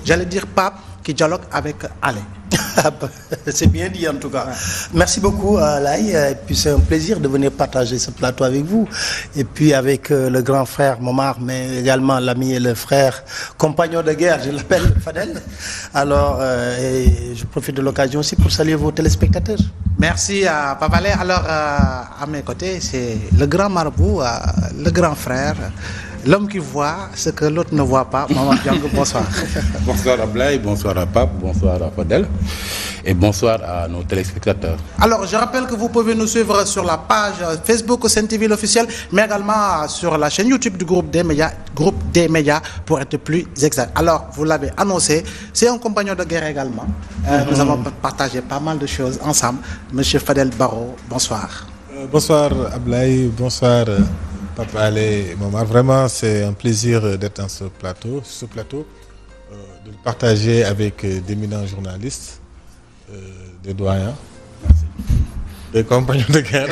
J'allais dire Pape qui dialogue avec Ale. C'est bien dit en tout cas. Ouais. Merci beaucoup Laye. Et puis c'est un plaisir de venir partager ce plateau avec vous. Et puis avec le grand frère Momar, mais également l'ami et le frère compagnon de guerre, je l'appelle Fadel. Alors, et je profite de l'occasion aussi pour saluer vos téléspectateurs. Merci à Pape Ale. Alors, à mes côtés, c'est le grand marabout, le grand frère. L'homme qui voit ce que l'autre ne voit pas. Maman Django, bonsoir. Bonsoir à Blaye, bonsoir à Pape, bonsoir à Fadel et bonsoir à nos téléspectateurs. Alors, je rappelle que vous pouvez nous suivre sur la page Facebook Sen TV l'officiel, mais également sur la chaîne YouTube du groupe des médias pour être plus exact. Alors, vous l'avez annoncé, c'est un compagnon de guerre également. Nous avons partagé pas mal de choses ensemble. Monsieur Fadel Barro, bonsoir. Bonsoir Ablaye, bonsoir Papa Ale et Momar. Vraiment, c'est un plaisir d'être dans ce plateau, de le partager avec d'éminents journalistes, des doyens, des compagnons de guerre.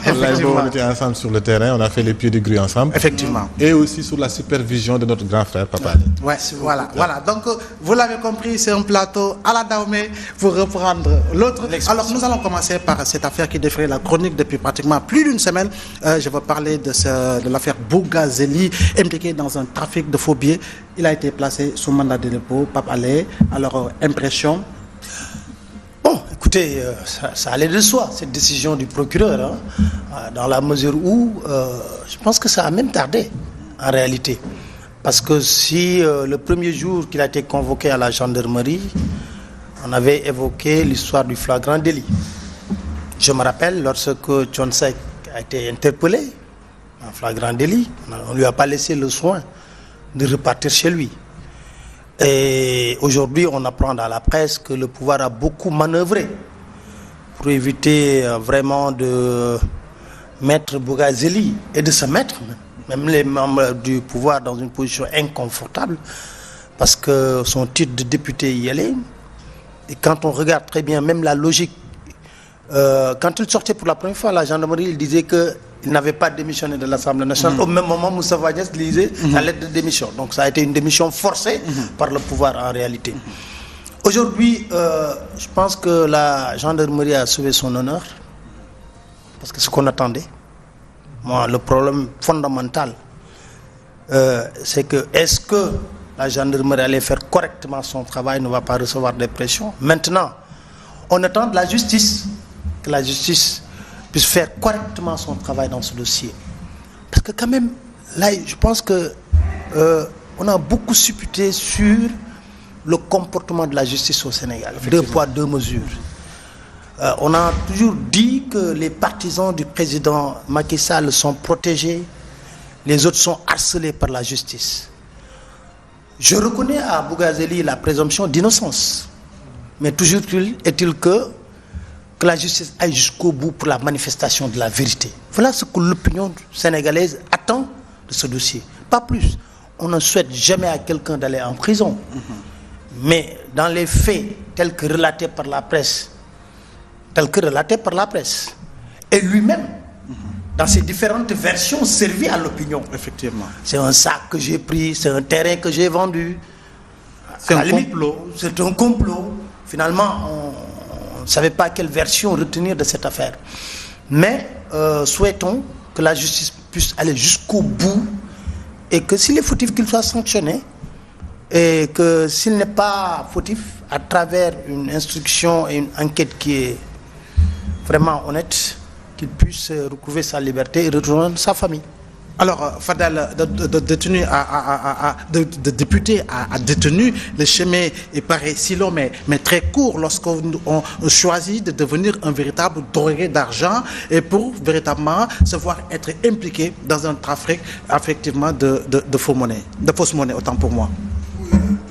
On était ensemble sur le terrain, on a fait les pieds de grue ensemble. Effectivement. Et aussi sous la supervision de notre grand frère, Papa Ale. Ouais, voilà. Donc, vous l'avez compris, c'est un plateau à la Dahomey pour reprendre l'autre. Alors, nous allons commencer par cette affaire qui défraie la chronique depuis pratiquement plus d'une semaine. Je vais parler de l'affaire Bougazeli, impliqué dans un trafic de faux billets. Il a été placé sous mandat de dépôt. Papa Ale, alors, impression? Bon, écoutez, ça allait de soi, cette décision du procureur, dans la mesure où je pense que ça a même tardé, en réalité. Parce que si le premier jour qu'il a été convoqué à la gendarmerie, on avait évoqué l'histoire du flagrant délit. Je me rappelle, lorsque Tchonsek a été interpellé en flagrant délit, on ne lui a pas laissé le soin de repartir chez lui. Et aujourd'hui, on apprend dans la presse que le pouvoir a beaucoup manœuvré pour éviter vraiment de mettre Bougazeli et de se mettre, même les membres du pouvoir, dans une position inconfortable parce que son titre de député y allait. Et quand on regarde très bien, même la logique, quand il sortait pour la première fois à la gendarmerie, il disait qu'il n'avait pas démissionné de l'Assemblée nationale. Au même moment, Moustapha Niasse lisait sa lettre de démission. Donc ça a été une démission forcée par le pouvoir en réalité. Aujourd'hui, je pense que la gendarmerie a sauvé son honneur, parce que c'est ce qu'on attendait. Moi, le problème fondamental, c'est que est-ce que la gendarmerie allait faire correctement son travail, ne va pas recevoir des pressions. Maintenant, on attend de la justice, que la justice puisse faire correctement son travail dans ce dossier. Parce que quand même, là, je pense que on a beaucoup supputé sur le comportement de la justice au Sénégal. 2 poids, 2 mesures. On a toujours dit que les partisans du président Macky Sall sont protégés, les autres sont harcelés par la justice. Je reconnais à Bougazeli la présomption d'innocence. Mais toujours est-il que la justice aille jusqu'au bout pour la manifestation de la vérité. Voilà ce que l'opinion sénégalaise attend de ce dossier. Pas plus. On ne souhaite jamais à quelqu'un d'aller en prison. Mais dans les faits tels que relatés par la presse, et lui-même, dans ses différentes versions servies à l'opinion. Effectivement. C'est un sac que j'ai pris, c'est un terrain que j'ai vendu. C'est un complot. C'est un complot. Finalement, on ne savait pas quelle version retenir de cette affaire. Mais souhaitons que la justice puisse aller jusqu'au bout et que s'il est fautif, qu'il soit sanctionné. Et que s'il n'est pas fautif, à travers une instruction et une enquête qui est vraiment honnête, qu'il puisse retrouver sa liberté et rejoindre sa famille. Alors, Fadel, de député à détenu, le chemin paraît si long, mais très court lorsqu'on choisit de devenir un véritable drogué d'argent et pour véritablement se voir être impliqué dans un trafic, effectivement, de fausse monnaie, autant pour moi.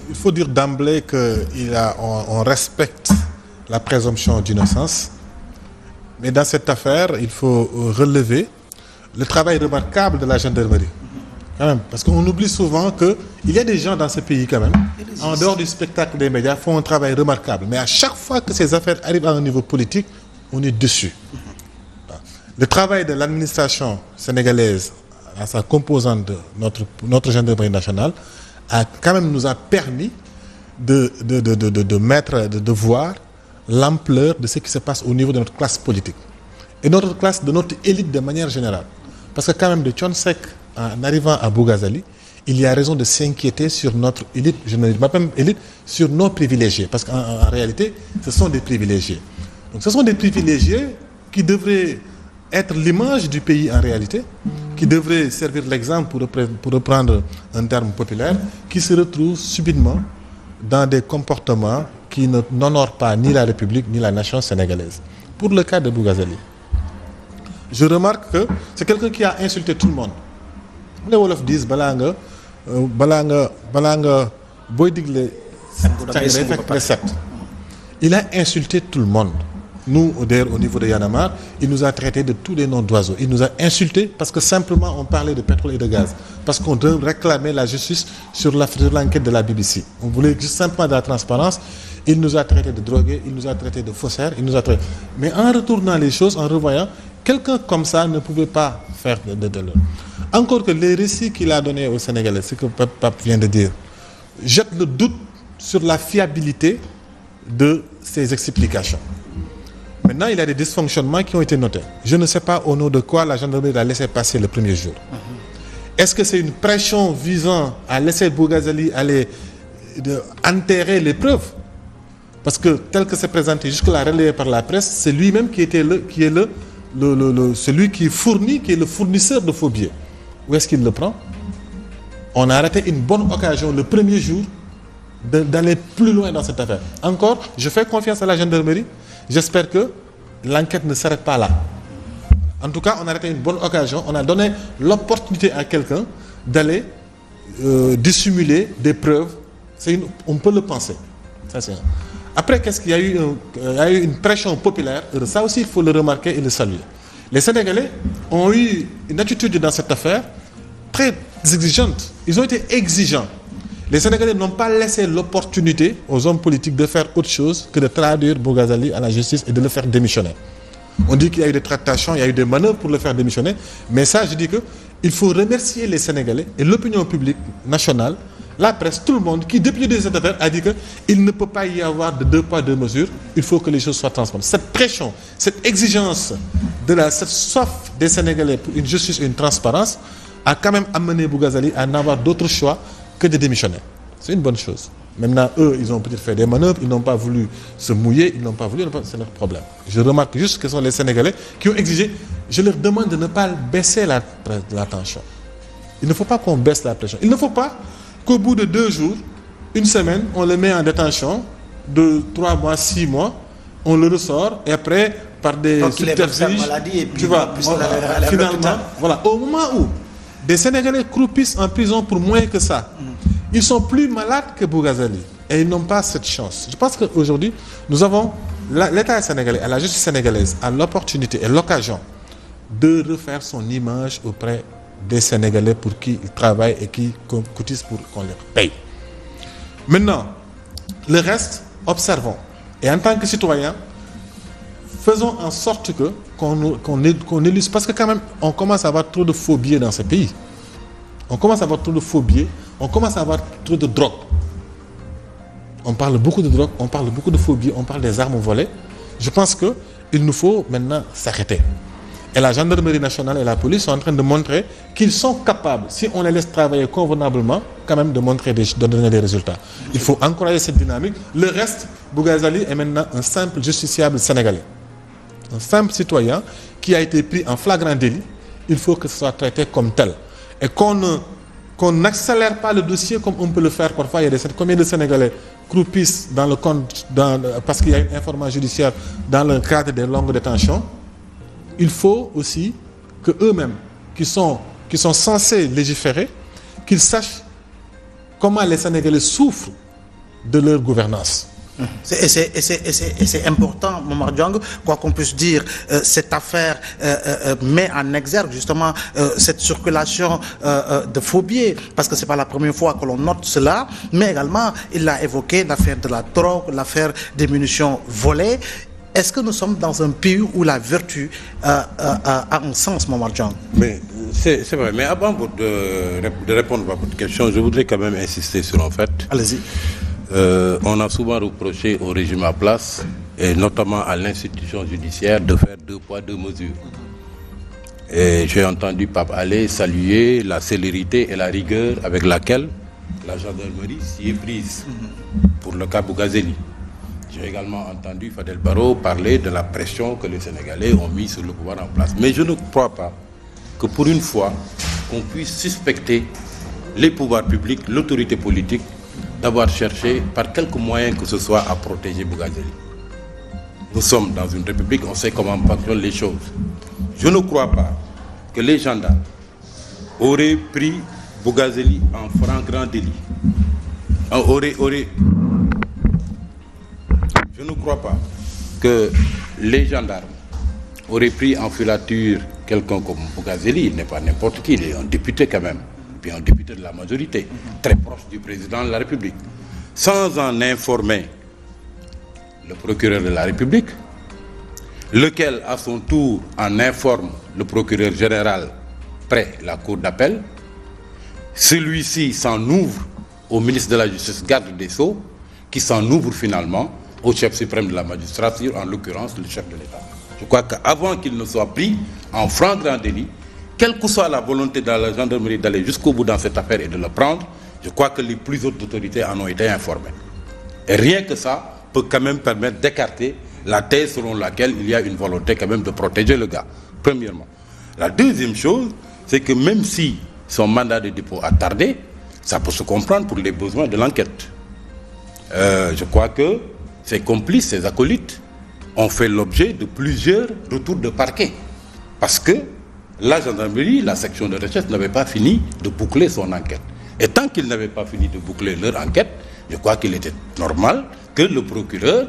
Il faut dire d'emblée qu'on respecte la présomption d'innocence, mais dans cette affaire, il faut relever le travail remarquable de la gendarmerie. Quand même, parce qu'on oublie souvent qu'il y a des gens dans ce pays quand même, en dehors du spectacle des médias, font un travail remarquable. Mais à chaque fois que ces affaires arrivent à un niveau politique, on est dessus. Le travail de l'administration sénégalaise, à sa composante de notre gendarmerie nationale, nous a permis de voir l'ampleur de ce qui se passe au niveau de notre classe politique et de notre élite de manière générale. Parce que quand même de Thione Seck en arrivant à Bougazelli, il y a raison de s'inquiéter sur notre élite, je ne dis pas même élite, sur nos privilégiés. Parce qu'en réalité, ce sont des privilégiés. Donc ce sont des privilégiés qui devraient être l'image du pays en réalité, qui devraient servir l'exemple pour reprendre un terme populaire, qui se retrouvent subitement dans des comportements qui n'honorent pas ni la République ni la nation sénégalaise. Pour le cas de Bougazelli, je remarque que c'est quelqu'un qui a insulté tout le monde. Les Wolof disent balanga boy digle il a insulté tout le monde. Nous, d'ailleurs, au niveau de Y'en a marre, il nous a traités de tous les noms d'oiseaux. Il nous a insultés parce que simplement on parlait de pétrole et de gaz. Parce qu'on réclamait la justice sur l'enquête de la BBC. On voulait juste simplement de la transparence. Il nous a traités de drogués, il nous a traités de faussaires, Mais en retournant les choses, en revoyant, quelqu'un comme ça ne pouvait pas faire de l'heure. Encore que les récits qu'il a donnés aux Sénégalais, ce que Pape vient de dire, jettent le doute sur la fiabilité de ces explications. Maintenant, il y a des dysfonctionnements qui ont été notés. Je ne sais pas au nom de quoi la gendarmerie l'a laissé passer le premier jour. Est-ce que c'est une pression visant à laisser Bougazelli aller enterrer les preuves? Parce que tel que c'est présenté jusque-là, relayé par la presse, c'est lui-même qui est celui qui fournit, qui est le fournisseur de faux billets. Où est-ce qu'il le prend? On a raté une bonne occasion le premier jour d'aller plus loin dans cette affaire. Encore, je fais confiance à la gendarmerie. J'espère que l'enquête ne s'arrête pas là. En tout cas, on a raté une bonne occasion. On a donné l'opportunité à quelqu'un d'aller dissimuler des preuves. On peut le penser. Ça, c'est... Après, qu'est-ce qu'il y a eu? Il y a eu une pression populaire. Ça aussi, il faut le remarquer et le saluer. Les Sénégalais ont eu une attitude dans cette affaire très exigeante. Ils ont été exigeants. Les Sénégalais n'ont pas laissé l'opportunité aux hommes politiques de faire autre chose que de traduire Bougazelli à la justice et de le faire démissionner. On dit qu'il y a eu des tractations, il y a eu des manœuvres pour le faire démissionner. Mais ça, je dis qu'il faut remercier les Sénégalais et l'opinion publique nationale, la presse, tout le monde, qui depuis le début de cette affaire a dit qu'il ne peut pas y avoir de 2 poids 2 mesures. Il faut que les choses soient transparentes. Cette pression, cette exigence, cette soif des Sénégalais pour une justice et une transparence a quand même amené Bougazelli à n'avoir d'autre choix que de démissionner. C'est une bonne chose. Maintenant, eux, ils ont peut-être fait des manœuvres, ils n'ont pas voulu se mouiller, ils n'ont pas voulu, c'est notre problème. Je remarque juste que ce sont les Sénégalais qui ont exigé. Je leur demande de ne pas baisser la tension. Il ne faut pas qu'on baisse la pression. Il ne faut pas qu'au bout de 2 jours, 1 semaine, on le met en détention de 3 mois, 6 mois, on le ressort et après, par des subterfuges, tu vois, finalement, voilà, au moment où des Sénégalais croupissent en prison pour moins que ça, ils sont plus malades que Bougazelli et ils n'ont pas cette chance. Je pense qu'aujourd'hui, nous avons l'État sénégalais, la justice sénégalaise a l'opportunité et l'occasion de refaire son image auprès des Sénégalais pour qui ils travaillent et qui cotisent pour qu'on les paye. Maintenant, le reste, observons. Et en tant que citoyens, faisons en sorte qu'on éluse. Parce que quand même, on commence à avoir trop de faux billets dans ce pays. On commence à avoir trop de faux billets. On commence à avoir trop de drogue. On parle beaucoup de drogue, on parle beaucoup de faux billets, on parle des armes volées. Je pense qu'il nous faut maintenant s'arrêter. Et la gendarmerie nationale et la police sont en train de montrer qu'ils sont capables, si on les laisse travailler convenablement, quand même de donner des résultats. Il faut encourager cette dynamique. Le reste, Bougazelli est maintenant un simple justiciable sénégalais. Un simple citoyen qui a été pris en flagrant délit. Il faut que ce soit traité comme tel. Et qu'on n'accélère pas le dossier comme on peut le faire parfois. Il y a combien de Sénégalais croupissent dans le compte, parce qu'il y a une information judiciaire dans le cadre des longues détentions. Il faut aussi que eux-mêmes, qui sont censés légiférer, qu'ils sachent comment les Sénégalais souffrent de leur gouvernance. C'est important, Momar Diong, quoi qu'on puisse dire, cette affaire met en exergue justement cette circulation de faux billets, parce que c'est pas la première fois que l'on note cela, mais également il a évoqué l'affaire de la drogue, l'affaire des munitions volées. Est-ce que nous sommes dans un pays où la vertu a un sens, Momar Diong? Mais c'est vrai, mais avant de répondre à votre question, je voudrais quand même insister sur un fait. Allez-y. On a souvent reproché au régime en place, et notamment à l'institution judiciaire, de faire 2 poids 2 mesures. Et j'ai entendu Pape Alé saluer la célérité et la rigueur avec laquelle la gendarmerie s'y est prise pour le cas Bougazeli. J'ai également entendu Fadel Barro parler de la pression que les Sénégalais ont mise sur le pouvoir en place. Mais je ne crois pas que pour une fois, on puisse suspecter les pouvoirs publics, l'autorité politique, d'avoir cherché par quelques moyens que ce soit à protéger Bougazeli. Nous sommes dans une république, on sait comment fonctionnent les choses. Je ne crois pas que les gendarmes auraient pris Bougazeli en flagrant délit. Je ne crois pas que les gendarmes auraient pris en filature quelqu'un comme Bougazeli. Il n'est pas n'importe qui, il est un député quand même, puis un député de la majorité, très proche du président de la République, sans en informer le procureur de la République, lequel à son tour en informe le procureur général près la cour d'appel. Celui-ci s'en ouvre au ministre de la Justice, garde des Sceaux, qui s'en ouvre finalement au chef suprême de la magistrature, en l'occurrence le chef de l'État. Je crois qu'avant qu'il ne soit pris en flagrant délit, quelle que soit la volonté de la gendarmerie d'aller jusqu'au bout dans cette affaire et de le prendre, je crois que les plus hautes autorités en ont été informées. Et rien que ça peut quand même permettre d'écarter la thèse selon laquelle il y a une volonté quand même de protéger le gars, premièrement. La deuxième chose, c'est que même si son mandat de dépôt a tardé, ça peut se comprendre pour les besoins de l'enquête. Je crois que ses complices, ses acolytes, ont fait l'objet de plusieurs retours de parquet. Parce que la gendarmerie, la section de recherche, n'avait pas fini de boucler son enquête. Et tant qu'ils n'avaient pas fini de boucler leur enquête, je crois qu'il était normal que le procureur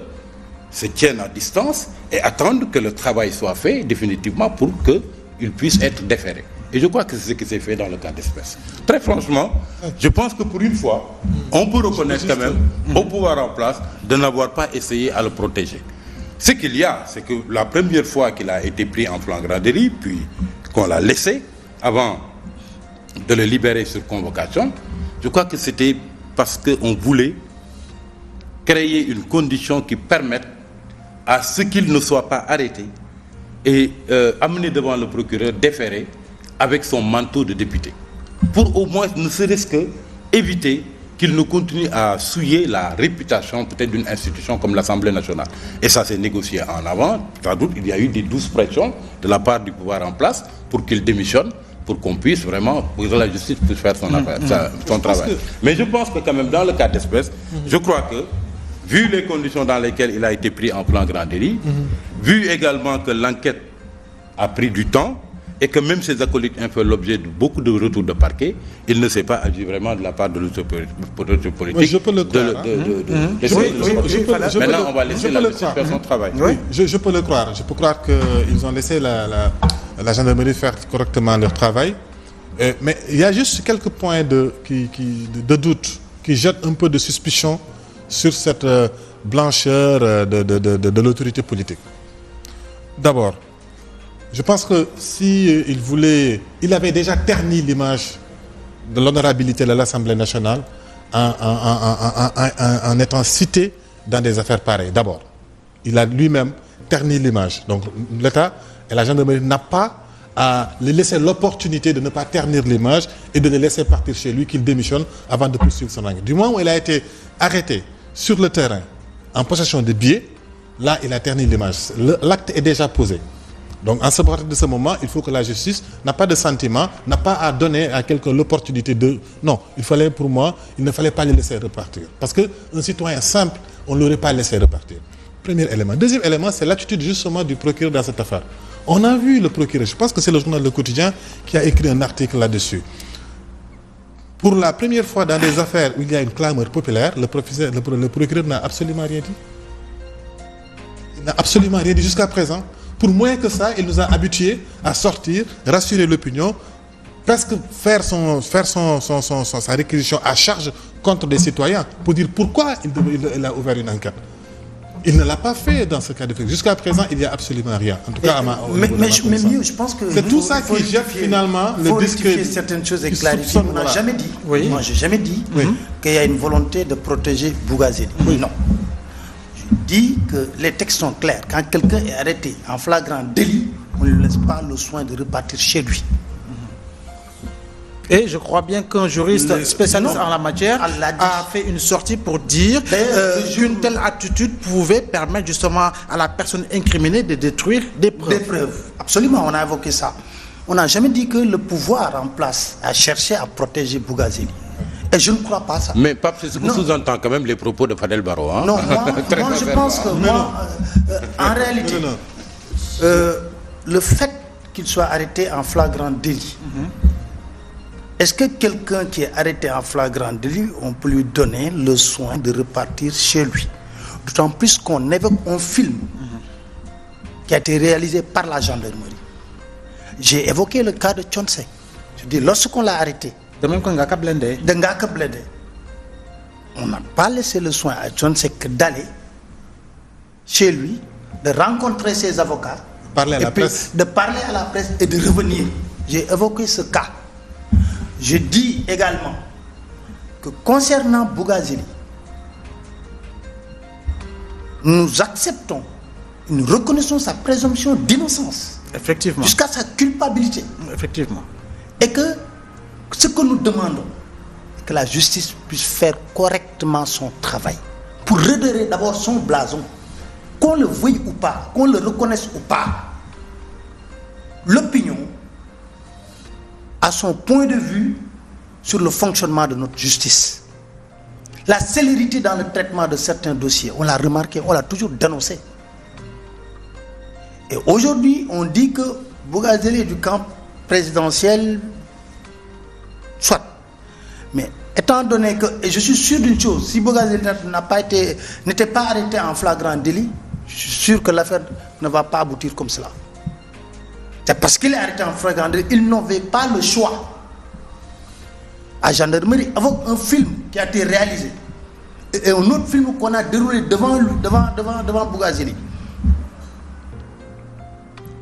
se tienne à distance et attendre que le travail soit fait définitivement pour qu'il puisse être déféré. Et je crois que c'est ce qui s'est fait dans le cas d'espèce. Très franchement, je pense que pour une fois, on peut reconnaître quand même au pouvoir en place de n'avoir pas essayé à le protéger. Ce qu'il y a, c'est que la première fois qu'il a été pris en flagrant délit, puis qu'on l'a laissé avant de le libérer sur convocation, je crois que c'était parce qu'on voulait créer une condition qui permette à ce qu'il ne soit pas arrêté et amené devant le procureur déféré avec son manteau de député, pour au moins ne serait-ce que éviter qu'il ne continue à souiller la réputation peut-être d'une institution comme l'Assemblée nationale. Et ça s'est négocié en avant. Sans doute, il y a eu des douces pressions de la part du pouvoir en place pour qu'il démissionne, pour qu'on puisse vraiment, pour que la justice puisse faire son affaire, son travail. Mais je pense que quand même, dans le cas d'espèce, je crois que, vu les conditions dans lesquelles il a été pris en flagrant délit, vu également que l'enquête a pris du temps, et que même ces acolytes ont fait l'objet de beaucoup de retours de parquet, il ne s'est pas agi vraiment de la part de l'autorité politique. Oui, je peux le croire. Maintenant, on va laisser la justice faire son travail. Oui, je peux le croire. Je peux croire qu'ils ont laissé la gendarmerie faire correctement leur travail. Mais il y a juste quelques points de doute qui jettent un peu de suspicion sur cette blancheur de l'autorité politique. D'abord, je pense que il avait déjà terni l'image de l'honorabilité de l'Assemblée nationale en étant cité dans des affaires pareilles. D'abord, il a lui-même terni l'image. Donc l'État et la gendarmerie n'ont pas à lui laisser l'opportunité de ne pas ternir l'image et de le laisser partir chez lui, qu'il démissionne avant de poursuivre son enquête. Du moment où il a été arrêté sur le terrain en possession de billets, là il a terni l'image. L'acte est déjà posé. Donc, à partir de ce moment, il faut que la justice n'a pas de sentiment, n'a pas à donner à quelqu'un l'opportunité de... Non, il ne fallait pas le laisser repartir. Parce qu'un citoyen simple, on ne l'aurait pas laissé repartir. Premier élément. Deuxième élément, c'est l'attitude justement du procureur dans cette affaire. On a vu le procureur, je pense que c'est le journal Le Quotidien qui a écrit un article là-dessus. Pour la première fois dans des affaires où il y a une clameur populaire, le procureur n'a absolument rien dit. Il n'a absolument rien dit jusqu'à présent. Pour moins que ça, il nous a habitués à sortir, rassurer l'opinion, presque faire sa réquisition à charge contre des citoyens pour dire pourquoi il a ouvert une enquête. Il ne l'a pas fait dans ce cas de fait. Jusqu'à présent, il n'y a absolument rien. En tout cas, mais mieux, je pense que c'est tout ça qui jette finalement le discrédit. Certaines choses et clarifier. On n'a jamais dit. Oui. Moi, j'ai jamais dit qu'il y a une volonté de protéger Bougazeli. Non. Je dis que les textes sont clairs. Quand quelqu'un est arrêté en flagrant délit, on ne lui laisse pas le soin de repartir chez lui. Et je crois bien qu'un juriste spécialiste en la matière a fait une sortie pour dire qu'une telle attitude pouvait permettre justement à la personne incriminée de détruire des preuves. Absolument, on a évoqué ça. On n'a jamais dit que le pouvoir en place a cherché à protéger Bougazeli. Et je ne crois pas ça. Mais Pape, c'est ce que sous-entend quand même les propos de Fadel Barro. Hein? Non, moi je pense que en réalité, le fait qu'il soit arrêté en flagrant délit, est-ce que quelqu'un qui est arrêté en flagrant délit, on peut lui donner le soin de repartir chez lui? D'autant plus qu'on évoque un film qui a été réalisé par la gendarmerie. J'ai évoqué le cas de Tchonsek. Je dis, lorsqu'on l'a arrêté, de même que Ngaka Blende, on n'a pas laissé le soin à Tchonsek d'aller chez lui, de rencontrer ses avocats, de parler à la presse et de revenir. J'ai évoqué ce cas. Je dis également que concernant Bougazeli, nous acceptons, nous reconnaissons sa présomption d'innocence. Effectivement. Jusqu'à sa culpabilité. Effectivement. Et que ce que nous demandons, c'est que la justice puisse faire correctement son travail. Pour redorer d'abord son blason, qu'on le veuille ou pas, qu'on le reconnaisse ou pas, l'opinion à son point de vue sur le fonctionnement de notre justice. La célérité dans le traitement de certains dossiers, on l'a remarqué, on l'a toujours dénoncé. Et aujourd'hui, on dit que Bougazeli est du camp présidentiel, soit. Mais étant donné que, et je suis sûr d'une chose, si Bougazeli n'était pas arrêté en flagrant délit, je suis sûr que l'affaire ne va pas aboutir comme cela. C'est parce qu'il est arrêté en flagrant délit, il n'avait pas le choix. À gendarmerie, avec un film qui a été réalisé et un autre film qu'on a déroulé devant Bougazeli.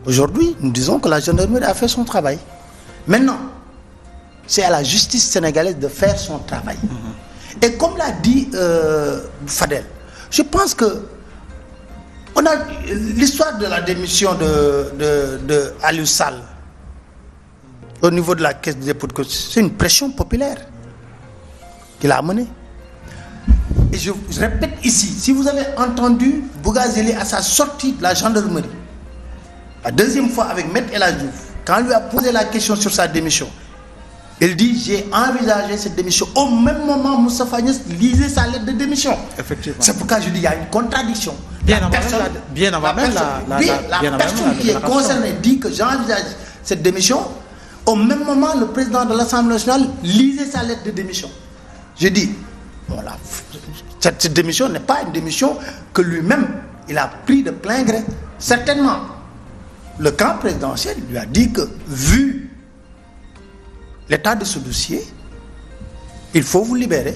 Aujourd'hui, nous disons que la gendarmerie a fait son travail. Maintenant, c'est à la justice sénégalaise de faire son travail. Et comme l'a dit Fadel, je pense que on a l'histoire de la démission de Aliou Sall au niveau de la caisse des dépôts de consignation, c'est une pression populaire qu'il a amenée. Et je répète ici, si vous avez entendu Bougazeli à sa sortie de la gendarmerie, la deuxième fois avec Maître El Hadji Diouf, quand on lui a posé la question sur sa démission, il dit, j'ai envisagé cette démission. Au même moment, Moustapha Niasse lisait sa lettre de démission. Effectivement. C'est pourquoi je dis, il y a une contradiction. Bien avant même la personne qui est concernée dit que j'envisage cette démission. Au même moment, le président de l'Assemblée nationale lisait sa lettre de démission. Je dis, voilà, cette démission n'est pas une démission que lui-même, il a pris de plein gré. Certainement, le camp présidentiel lui a dit que, vu l'état de ce dossier, il faut vous libérer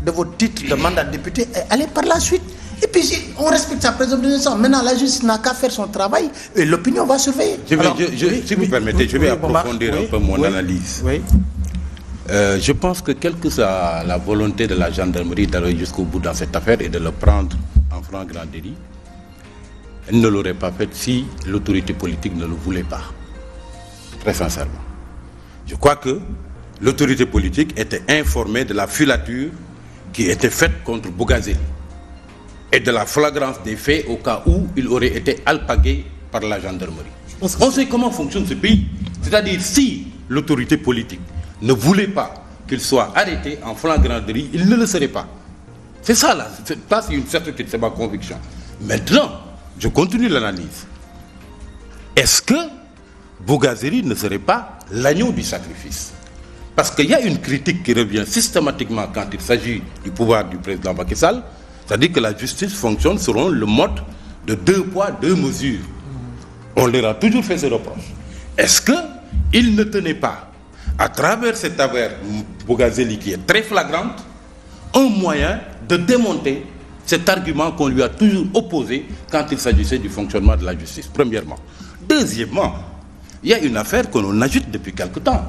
de votre titre de mandat de député et aller par la suite. Et puis, on respecte sa présomption d'innocence. Maintenant, la justice n'a qu'à faire son travail et l'opinion va surveiller. Si vous permettez, je vais approfondir un peu mon analyse. Oui. Je pense que quelle que soit la volonté de la gendarmerie d'aller jusqu'au bout dans cette affaire et de le prendre en flagrant délit, elle ne l'aurait pas fait si l'autorité politique ne le voulait pas. Très sincèrement. Je crois que l'autorité politique était informée de la filature qui était faite contre Bougazeli et de la flagrance des faits au cas où il aurait été alpagué par la gendarmerie. On sait comment fonctionne ce pays. C'est-à-dire, si l'autorité politique ne voulait pas qu'il soit arrêté en flagrant délit, il ne le serait pas. C'est ça, là. C'est une certitude, c'est ma conviction. Maintenant, je continue l'analyse. Est-ce que Bougazeli ne serait pas l'agneau du sacrifice? Parce qu'il y a une critique qui revient systématiquement quand il s'agit du pouvoir du président Macky Sall, c'est-à-dire que la justice fonctionne selon le mode de 2 poids, 2 mesures. On leur a toujours fait ce reproche. Est-ce qu'il ne tenait pas, à travers cette affaire Bougazeli qui est très flagrante, un moyen de démonter cet argument qu'on lui a toujours opposé quand il s'agissait du fonctionnement de la justice, premièrement. Deuxièmement, il y a une affaire que l'on agite depuis quelque temps.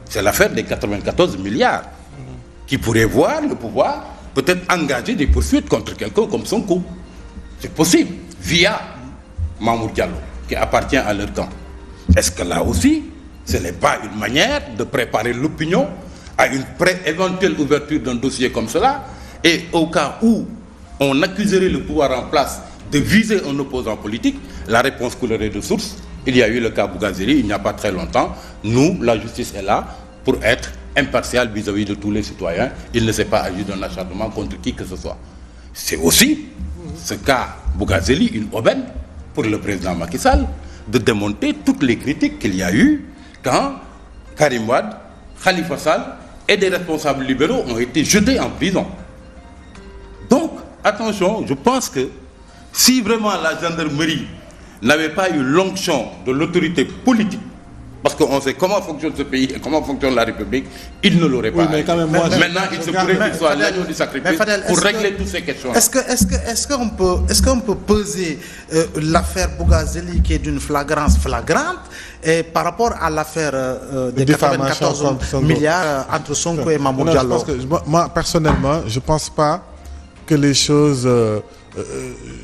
C'est l'affaire des 94 milliards qui pourrait voir le pouvoir peut-être engager des poursuites contre quelqu'un comme Sonko. C'est possible, via Mamour Diallo, qui appartient à leur camp. Est-ce que là aussi, ce n'est pas une manière de préparer l'opinion à une éventuelle ouverture d'un dossier comme cela, et au cas où on accuserait le pouvoir en place de viser un opposant politique, la réponse coulerait de source. Il y a eu le cas Bougazeli il n'y a pas très longtemps. Nous, la justice est là pour être impartiale vis-à-vis de tous les citoyens. Il ne s'est pas agi d'un acharnement contre qui que ce soit. C'est aussi ce cas Bougazeli une aubaine pour le président Macky Sall de démonter toutes les critiques qu'il y a eu quand Karim Wade, Khalifa Sall et des responsables libéraux ont été jetés en prison. Donc, attention, je pense que si vraiment la gendarmerie n'avait pas eu l'onction de l'autorité politique, parce qu'on sait comment fonctionne ce pays et comment fonctionne la République, il ne l'aurait pas. Mais quand même, maintenant, il se pourrait qu'il soit l'agneau du sacrifice pour régler toutes ces questions. Est-ce qu'on peut peser l'affaire Bougazeli qui est d'une flagrance flagrante et par rapport à l'affaire des 94 milliards entre Sonko et Mamour Diallo? Moi, personnellement, je ne pense pas que les choses...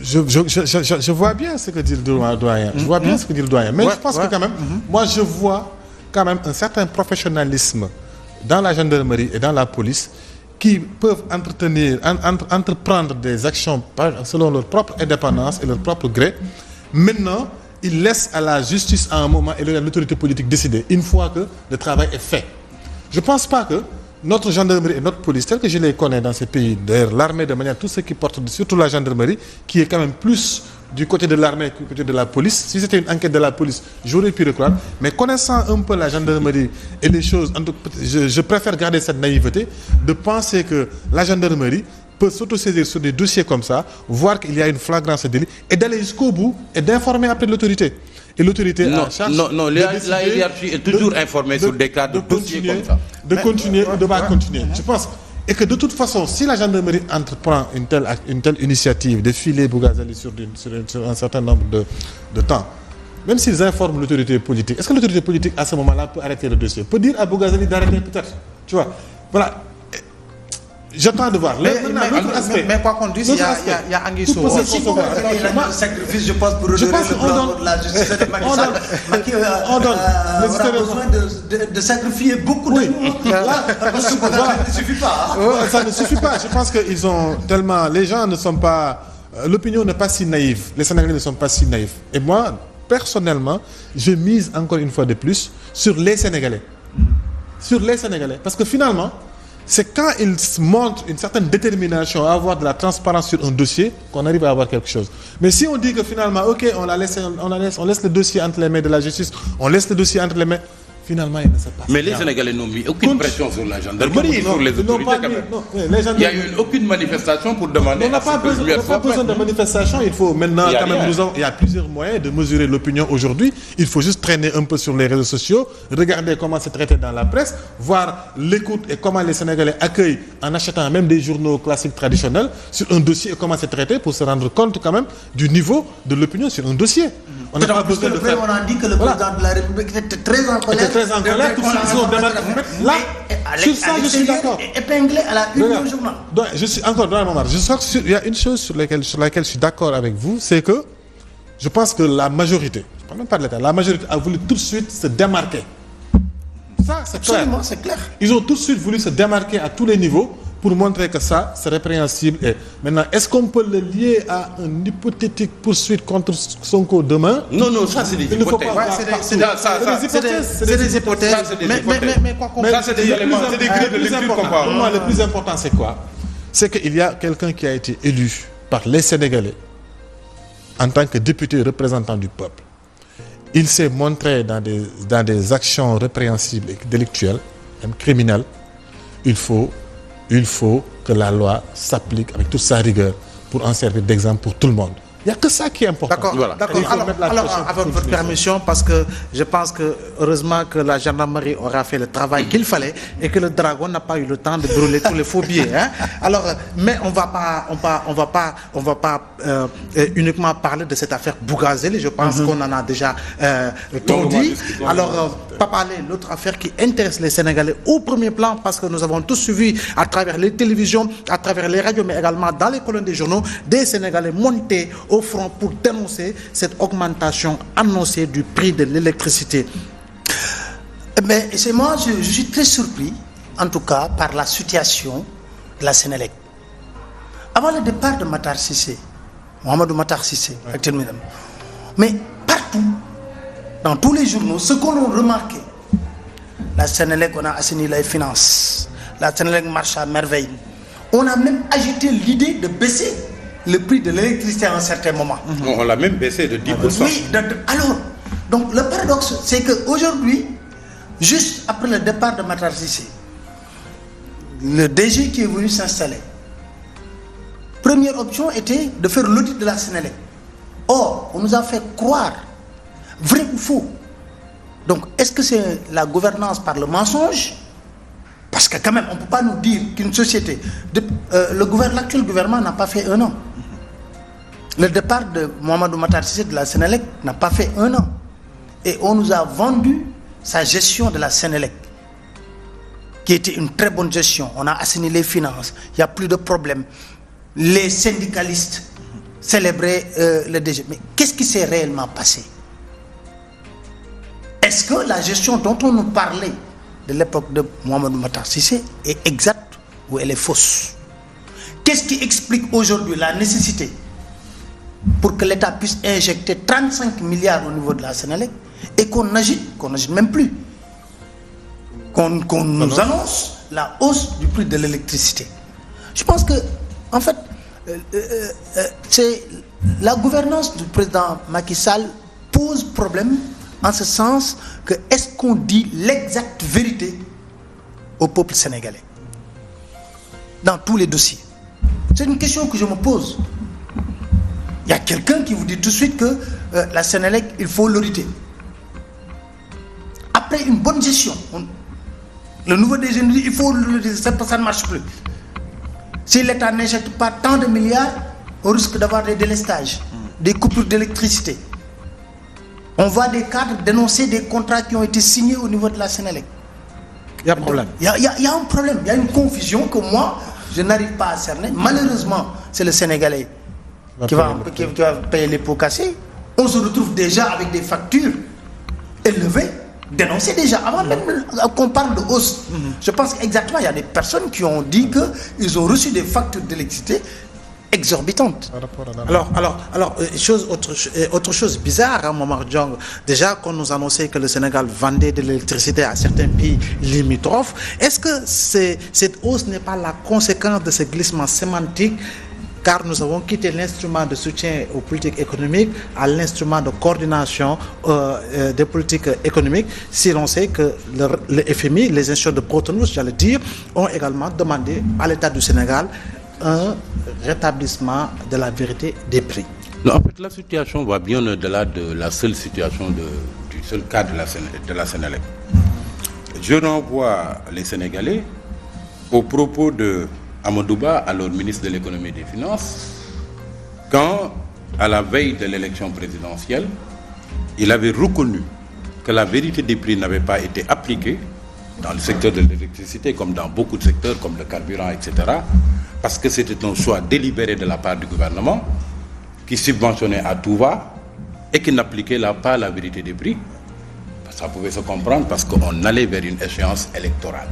je vois bien ce que dit le doyen. Je vois bien ce que dit le doyen. Mais je pense que quand même, moi je vois quand même un certain professionnalisme dans la gendarmerie et dans la police qui peuvent entreprendre des actions selon leur propre indépendance et leur propre gré. Maintenant, ils laissent à la justice à un moment et à l'autorité politique décider une fois que le travail est fait. Je ne pense pas que notre gendarmerie et notre police, tel que je les connais dans ces pays, d'ailleurs l'armée de manière, tout ce qui porte, surtout la gendarmerie, qui est quand même plus du côté de l'armée que du côté de la police. Si c'était une enquête de la police, j'aurais pu le croire. Mais connaissant un peu la gendarmerie et les choses, je préfère garder cette naïveté de penser que la gendarmerie peut s'autosaisir sur des dossiers comme ça, voir qu'il y a une flagrance de délit et d'aller jusqu'au bout et d'informer après l'autorité. Et l'autorité la hiérarchie est toujours informée sur des cas de dossiers comme ça. De continuer ou de pas continuer. Je pense. Et que de toute façon, si la gendarmerie entreprend une telle initiative de filer Bougazeli sur un certain nombre de temps, même s'ils informent l'autorité politique, est-ce que l'autorité politique à ce moment-là peut arrêter le dossier? Peut dire à Bougazeli d'arrêter peut-être. Tu vois. Voilà. J'attends de voir. Mais quoi qu'on dise, il y a Anguille Soro. Sacrifice, je pense, pour redorer le blanc de la justice de Macky Sall. On donne. On a besoin de sacrifier beaucoup de monde. Parce que ça ne suffit pas. Ça ne suffit pas. Je pense qu'ils ont tellement... Les gens ne sont pas... L'opinion n'est pas si naïve. Les Sénégalais ne sont pas si naïfs. Et moi, personnellement, je mise encore une fois de plus sur les Sénégalais. Sur les Sénégalais. Parce que finalement... c'est quand ils montrent une certaine détermination à avoir de la transparence sur un dossier qu'on arrive à avoir quelque chose. Mais si on dit que finalement, ok, on laisse le dossier entre les mains de la justice, on laisse le dossier entre les mains, finalement, il ne se passe Mais les Sénégalais n'ont mis aucune pression sur la gendarmerie, sur les autorités quand même. Il n'y a eu aucune manifestation pour demander... On n'a pas besoin de manifestation, il faut maintenant, quand même, il y a plusieurs moyens de mesurer l'opinion aujourd'hui. Il faut juste traîner un peu sur les réseaux sociaux, regarder comment c'est traité dans la presse, voir l'écoute et comment les Sénégalais accueillent en achetant même des journaux classiques traditionnels sur un dossier et comment c'est traité pour se rendre compte quand même du niveau de l'opinion sur un dossier. On n'a pas besoin de faire... On a dit que le président de la République était très en colère. Là, sur ça, je suis d'accord. Épinglé à la une du journal. Je suis encore dans le moment. Il y a une chose sur laquelle je suis d'accord avec vous, c'est que je pense que la majorité, je ne parle même pas de l'État, la majorité a voulu tout de suite se démarquer. Ça, c'est clair. Absolument, c'est clair. Ils ont tout de suite voulu se démarquer à tous les niveaux pour montrer que ça, c'est répréhensible. Et maintenant, est-ce qu'on peut le lier à une hypothétique poursuite contre Sonko demain? Non, ça c'est des hypothèses. C'est des hypothèses. Mais quoi qu'on... Ça c'est des éléments, c'est des grilles de lecture qu'on parle. Pour moi, le plus important, c'est quoi? C'est qu'il y a quelqu'un qui a été élu par les Sénégalais en tant que député représentant du peuple. Il s'est montré dans des actions répréhensibles et délictuelles, même criminelles. Il faut que la loi s'applique avec toute sa rigueur pour en servir d'exemple pour tout le monde. Il n'y a que ça qui est important. D'accord, Voilà. d'accord. Alors, avec votre permission, parce que je pense que heureusement que la gendarmerie aura fait le travail qu'il fallait et que le dragon n'a pas eu le temps de brûler tous les faux billets. Hein. Alors, mais on va pas uniquement parler de cette affaire Bougazeli. Je pense qu'on en a déjà tout dit. Alors, pas parler de l'autre affaire qui intéresse les Sénégalais au premier plan, parce que nous avons tous suivi à travers les télévisions, à travers les radios, mais également dans les colonnes des journaux, des Sénégalais montés au front pour dénoncer cette augmentation annoncée du prix de l'électricité. Mais c'est moi, je suis très surpris, en tout cas, par la situation de la Sénélec. Avant le départ de Matar Cissé, Mohamedou Matar Cissé, actuellement, mais partout, dans tous les journaux, ce qu'on a remarqué, la Sénélec, on a assaini les finances, la Sénélec marche à merveille. On a même agité l'idée de baisser le prix de l'électricité à un certain moment. On l'a même baissé de 10%. Oui, alors, donc le paradoxe, c'est qu'aujourd'hui, juste après le départ de Matar Cissé, le DG qui est venu s'installer, première option était de faire l'audit de la Sénélec. Or, on nous a fait croire, vrai ou faux. Donc, est-ce que c'est la gouvernance par le mensonge? Parce que quand même, on ne peut pas nous dire qu'une société... l'actuel gouvernement n'a pas fait 1 an. Le départ de Mohamedou Matar Cissé de la Sénélec n'a pas fait 1 an. Et on nous a vendu sa gestion de la Sénélec, qui était une très bonne gestion. On a assaini les finances, il n'y a plus de problème. Les syndicalistes célébraient le DG. Mais qu'est-ce qui s'est réellement passé? Est-ce que la gestion dont on nous parlait de l'époque de Mohamedou Matar Cissé est exacte ou elle est fausse? Qu'est-ce qui explique aujourd'hui la nécessité pour que l'État puisse injecter 35 milliards au niveau de la Sénélec et qu'on n'agite même plus, qu'on nous annonce la hausse du prix de l'électricité? Je pense que, en fait, c'est la gouvernance du président Macky Sall pose problème, en ce sens que est-ce qu'on dit l'exacte vérité au peuple sénégalais dans tous les dossiers? C'est une question que je me pose. Il y a quelqu'un qui vous dit tout de suite que la Sénélec, il faut l'auditer. Après une bonne gestion, le nouveau DG nous dit il faut l'auditer, ça ne marche plus. Si l'État n'injecte pas tant de milliards, on risque d'avoir des délestages, des coupures d'électricité. On voit des cadres dénoncer des contrats qui ont été signés au niveau de la Sénélec. Il y a un problème. Il y a un problème, il y a une confusion que moi, je n'arrive pas à cerner. Malheureusement, c'est le Sénégalais qui va payer les pots cassés. On se retrouve déjà avec des factures élevées, dénoncées déjà, avant même qu'on parle de hausse. Je pense exactement, il y a des personnes qui ont dit qu'ils ont reçu des factures d'électricité exorbitante. Alors, autre chose bizarre, hein, Momar Diong. Déjà, quand nous annonçait que le Sénégal vendait de l'électricité à certains pays limitrophes, est-ce que cette hausse n'est pas la conséquence de ce glissement sémantique, car nous avons quitté l'instrument de soutien aux politiques économiques à l'instrument de coordination des politiques économiques, si l'on sait que le FMI, les institutions de Bretton Woods, j'allais dire, ont également demandé à l'État du Sénégal un rétablissement de la vérité des prix. Non, en fait, la situation va bien au-delà de la seule situation du seul cas de la Sénélec. Je renvoie les Sénégalais aux propos de Amadouba, alors ministre de l'économie et des finances, quand, à la veille de l'élection présidentielle, il avait reconnu que la vérité des prix n'avait pas été appliquée dans le secteur de l'électricité, comme dans beaucoup de secteurs, comme le carburant, etc., parce que c'était un choix délibéré de la part du gouvernement qui subventionnait à tout va et qui n'appliquait pas la vérité des prix. Ça pouvait se comprendre parce qu'on allait vers une échéance électorale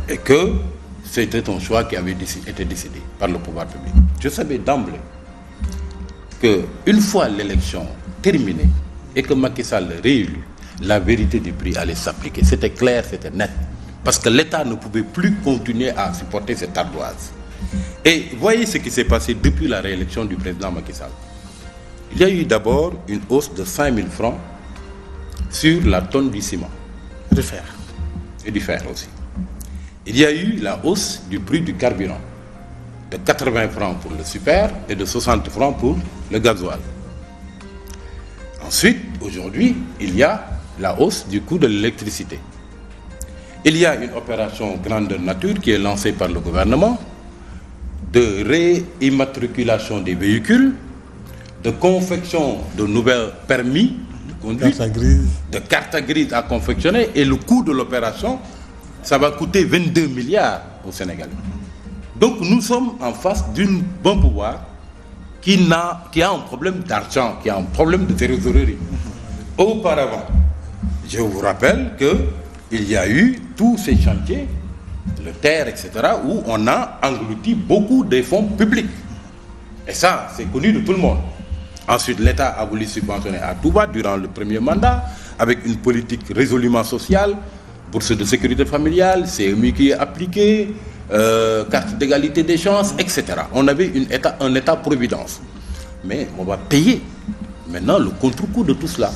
et que c'était un choix qui avait été décidé par le pouvoir public. Je savais d'emblée qu'une fois l'élection terminée et que Macky Sall réélu, la vérité des prix allait s'appliquer. C'était clair, c'était net. Parce que l'État ne pouvait plus continuer à supporter cette ardoise. Et voyez ce qui s'est passé depuis la réélection du président Macky Sall. Il y a eu d'abord une hausse de 5 000 francs sur la tonne du ciment. De fer. Et du fer aussi. Il y a eu la hausse du prix du carburant de 80 francs pour le super et de 60 francs pour le gasoil. Ensuite, aujourd'hui, il y a la hausse du coût de l'électricité. Il y a une opération grandeur nature qui est lancée par le gouvernement de réimmatriculation des véhicules, de confection de nouveaux permis de conduite, de cartes grises à confectionner, et le coût de l'opération, ça va coûter 22 milliards aux Sénégalais. Donc nous sommes en face d'un bon pouvoir qui a un problème d'argent, qui a un problème de trésorerie. Auparavant, je vous rappelle qu'il y a eu tous ces chantiers, le TER, etc., où on a englouti beaucoup de fonds publics. Et ça, c'est connu de tout le monde. Ensuite, l'État a voulu subventionner à tout va durant le premier mandat, avec une politique résolument sociale, bourse de sécurité familiale, CMU qui est appliqué, carte d'égalité des chances, etc. On avait un État-providence. Mais on va payer maintenant le contre-coup de tout cela.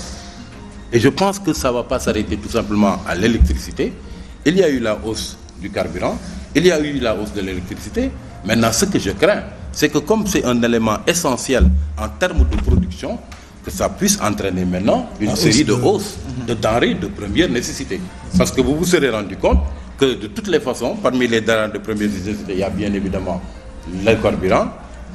Et je pense que ça ne va pas s'arrêter tout simplement à l'électricité. Il y a eu la hausse du carburant, il y a eu la hausse de l'électricité. Maintenant, ce que je crains, c'est que comme c'est un élément essentiel en termes de production, que ça puisse entraîner maintenant une série de hausses de denrées de première nécessité. Parce que vous vous serez rendu compte que de toutes les façons, parmi les denrées de première nécessité, il y a bien évidemment le carburant,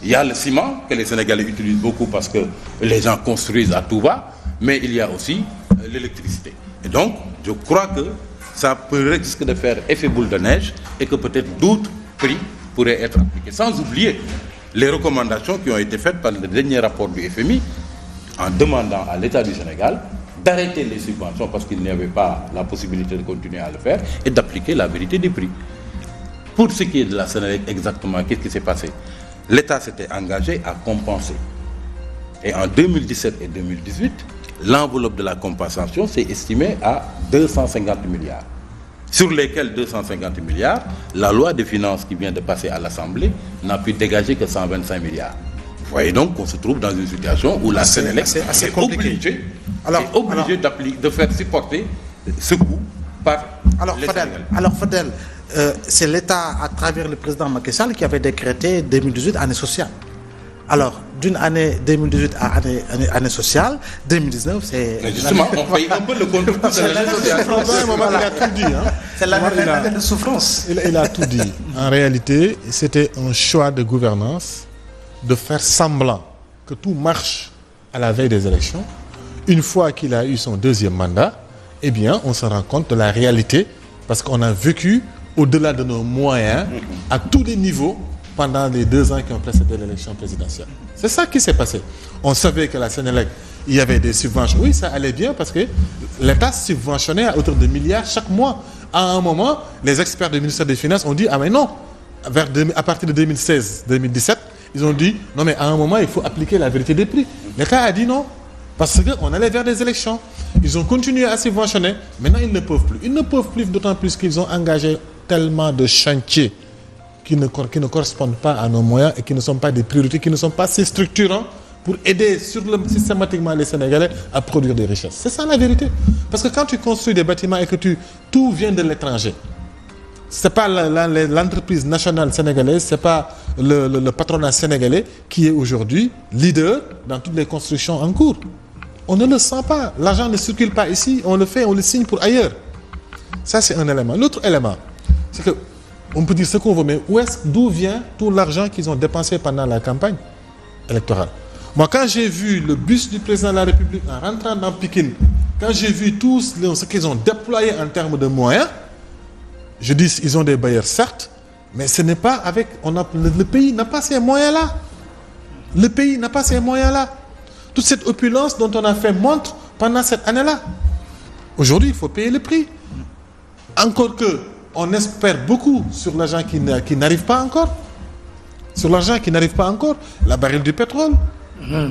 il y a le ciment que les Sénégalais utilisent beaucoup parce que les gens construisent à tout va, mais il y a aussi l'électricité. Et donc, je crois que ça risque de faire effet boule de neige et que peut-être d'autres prix pourraient être appliqués. Sans oublier les recommandations qui ont été faites par le dernier rapport du FMI en demandant à l'État du Sénégal d'arrêter les subventions parce qu'il n'y avait pas la possibilité de continuer à le faire et d'appliquer la vérité des prix. Pour ce qui est de la Sénélec, exactement, qu'est-ce qui s'est passé? L'État s'était engagé à compenser. Et en 2017 et 2018, l'enveloppe de la compensation s'est estimée à 250 milliards. Sur lesquels 250 milliards, la loi des finances qui vient de passer à l'Assemblée n'a pu dégager que 125 milliards. Vous voyez donc qu'on se trouve dans une situation où la Sénélec est obligée de faire supporter ce coût par les Sénégalais. Alors Fadel, c'est l'État à travers le président Macky Sall qui avait décrété 2018 année sociale. Alors, d'une année 2018 à année sociale, 2019, c'est... Mais justement, on paye un peu le contre-coup de l'année sociale. Il a tout dit. C'est la même de souffrance. Il a tout dit. En réalité, c'était un choix de gouvernance de faire semblant que tout marche à la veille des élections. Une fois qu'il a eu son deuxième mandat, eh bien, on se rend compte de la réalité parce qu'on a vécu au-delà de nos moyens à tous les niveaux pendant les 2 ans qui ont précédé l'élection présidentielle. C'est ça qui s'est passé. On savait que la Sénélec, il y avait des subventions. Oui, ça allait bien parce que l'État subventionnait à hauteur de milliards chaque mois. À un moment, les experts du ministère des Finances ont dit « Ah mais non !» À partir de 2016-2017, ils ont dit « Non mais à un moment, il faut appliquer la vérité des prix. » L'État a dit non. Parce qu'on allait vers des élections. Ils ont continué à subventionner. Maintenant, ils ne peuvent plus. Ils ne peuvent plus, d'autant plus qu'ils ont engagé tellement de chantiers qui ne correspondent pas à nos moyens et qui ne sont pas des priorités, qui ne sont pas assez structurants pour aider systématiquement les Sénégalais à produire des richesses. C'est ça la vérité. Parce que quand tu construis des bâtiments et que tout vient de l'étranger, ce n'est pas l'entreprise nationale sénégalaise, ce n'est pas le patronat sénégalais qui est aujourd'hui leader dans toutes les constructions en cours. On ne le sent pas. L'argent ne circule pas ici, on le fait, on le signe pour ailleurs. Ça, c'est un élément. L'autre élément, c'est que on peut dire ce qu'on veut, mais d'où vient tout l'argent qu'ils ont dépensé pendant la campagne électorale? Moi, quand j'ai vu le bus du président de la République en rentrant dans Pikine, quand j'ai vu tout ce qu'ils ont déployé en termes de moyens, je dis ils ont des bailleurs, certes, mais ce n'est pas avec... le pays n'a pas ces moyens-là. Le pays n'a pas ces moyens-là. Toute cette opulence dont on a fait montre pendant cette année-là. Aujourd'hui, il faut payer le prix. Encore que on espère beaucoup sur l'argent qui n'arrive pas encore. Sur l'argent qui n'arrive pas encore. La baril du pétrole.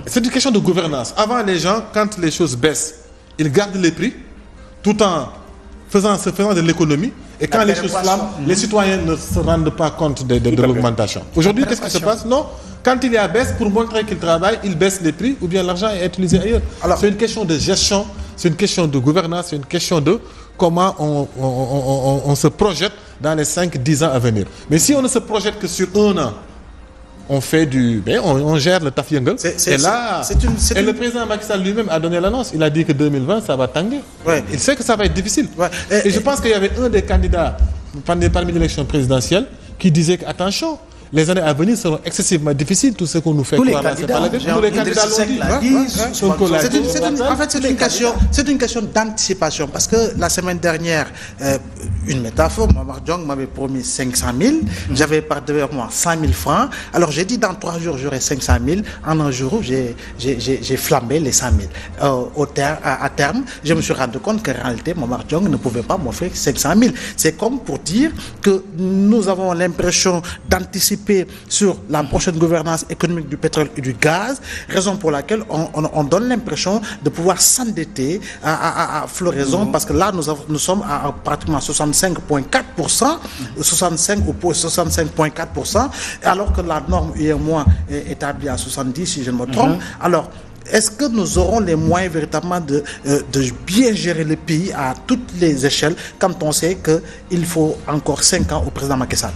C'est une question de gouvernance. Avant, les gens, quand les choses baissent, ils gardent les prix tout en faisant de l'économie. Et quand les choses flambent, les citoyens ne se rendent pas compte de l'augmentation. Aujourd'hui, qu'est-ce qui se passe? Non. Quand il y a baisse, pour montrer qu'ils travaillent, ils baissent les prix ou bien l'argent est utilisé ailleurs. Alors, c'est une question de gestion, c'est une question de gouvernance, c'est une question de comment on se projette dans les 5-10 ans à venir. Mais si on ne se projette que sur 1 an, on fait on gère le taf yëngal. Et le président Macky Sall lui-même a donné l'annonce. Il a dit que 2020 ça va tanguer. Ouais. Il sait que ça va être difficile. Ouais. Et je pense qu'il y avait un des candidats parmi l'élection présidentielle qui disait que attention, les années à venir seront excessivement difficiles. Tout ce qu'on nous fait croire là, c'est pas la vérité. Tous les candidats l'ont dit. En fait, c'est une question d'anticipation. Parce que la semaine dernière, une métaphore, Momar Diong m'avait promis 500 000. J'avais par devant moi 100 000 francs. Alors j'ai dit dans 3 jours, j'aurai 500 000. En un jour, j'ai flambé les 100 000. À terme, je me suis rendu compte qu'en réalité, Momar Diong ne pouvait pas m'offrir 500 000. C'est comme pour dire que nous avons l'impression d'anticiper sur la prochaine gouvernance économique du pétrole et du gaz, raison pour laquelle on donne l'impression de pouvoir s'endetter à floraison, parce que là nous sommes à pratiquement 65,4%, 65,4%, alors que la norme UEMOA est établie à 70 si je ne me trompe. Alors, est-ce que nous aurons les moyens véritablement de bien gérer le pays à toutes les échelles quand on sait qu'il faut encore 5 ans au président Macky Sall?